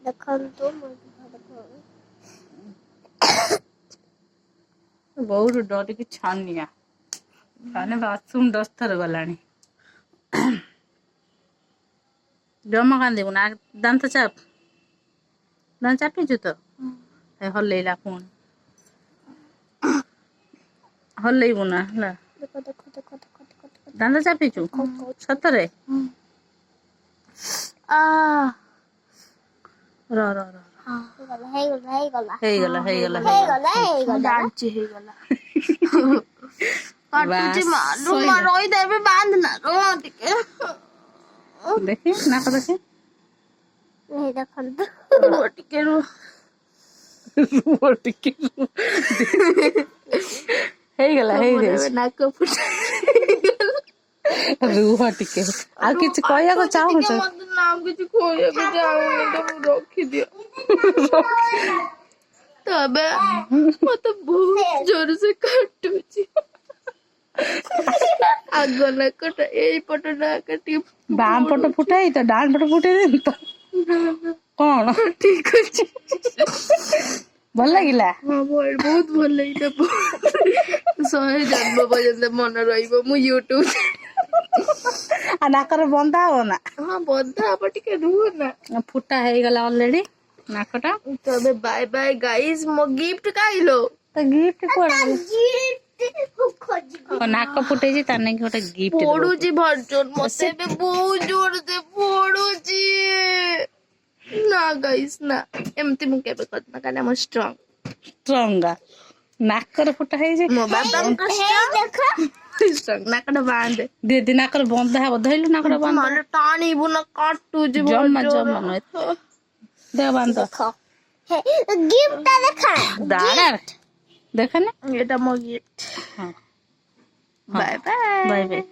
ଦେଖନ୍ତୁ ବହୁତ ଡରିକି ଛାନିଆ ମାନେ ବାଥରୁମ 10 ଥର ଗଲାଣି। ଜମା କାନ୍ଦିବୁ ନା ଦାନ୍ତ ଚାପିଛୁ ତ ହଲେଇଲା ପୁଣି ହଲେଇବୁ ନା ହେଲା। ଦାନ୍ତ ଚାପିଛୁ ସତରେ ର ର ର ହେଇଗଲା ଜାଣିଛି ହେଇଗଲା। କାଟୁଛି ମା ରହିଦେବି ବାନ୍ଧନା ଟିକେ ଦେଖେ ନାକ ଦେଖେ ଦେଖନ୍ତୁ ଟିକେ ରୁହ ହେଇଗଲା ନାକ ଫୁଟା ରୁହ ଟିକେ ଆଉ କିଛି କହିବାକୁ ଚାହୁଁଛ? ମତେ ନା କିଛି କହିବାକୁ ଚାହୁଁନି ତ ମୁଁ ରଖିଦିଅ ତବେ ମତେ ବହୁତ ଜୋର ସେ କାଟୁଛି। ଆଗ ନାକଟା ଏଇପଟ ନାକ ଟିକେ ବାମ ପଟ ଫୁଟା ହେଇ ତ ଡାହାଣ ପଟ ଫୁଟେଇଦେନି ତ କଣ ଠିକ ଅଛି। ଭଲ ଲାଗିଲା? ହଁ ବହୁତ ଭଲ ଲାଗିଲା। 100 ଜନ୍ମ ପର୍ଯ୍ୟନ୍ତ ମନେ ରହିବ ମୁଁ ୟୁଟ୍ୟୁବ ଆଉ ନାକରେ ବନ୍ଧା ହବ ନା? ହଁ ବନ୍ଧା ହବ ଟିକେ ରୁହ ନା। ଫୁଟା ହେଇଗଲା ଅଲରେଡି ନାକଟା। ତବେ ବାଏ ବାଏ ଗାଇସ୍ ମୋ ଗିଫ୍ଟ କାଇଲୋ ତ ଗିଫ୍ଟ କୁଆଡେ ନାକ ଫୁଟେଇଛି ତାର ନାଇକି ଗୋଟେ ଗିଫ୍ଟ ପଡୁଛି ଭର୍ଜନ ମତେ ଏବେ ବହୁତ ଜୋର ସେ ପଡୁଛି। ନା ଗାଇସ୍ ନା ଏମିତି ମୁଁ କେବେ କରିନା କାହିଁକି ମୁଁ ଷ୍ଟ୍ରଙ୍ଗ ନାକରେ ଫୁଟା ହେଇଛି ମୋ ବାବାଙ୍କ ନାକଟା ବାନ୍ଧେ ଦିଦି ନାକରେ ବନ୍ଧା ହବ ଧଇଲୁ ନାକଟା ବାନ୍ଧ ମାନେ ଟାଣିବୁ ନା କାଟୁଛି ଜମା ନୁହେଁ ଦେହ ବାନ୍ଧ ଗିଫ୍ଟ ଦେଖା ଦେଖ ନା ଏଟା ମୋ ଗିଫ୍ଟ। ହଁ ବାଏ ବାଏ। Bye bye.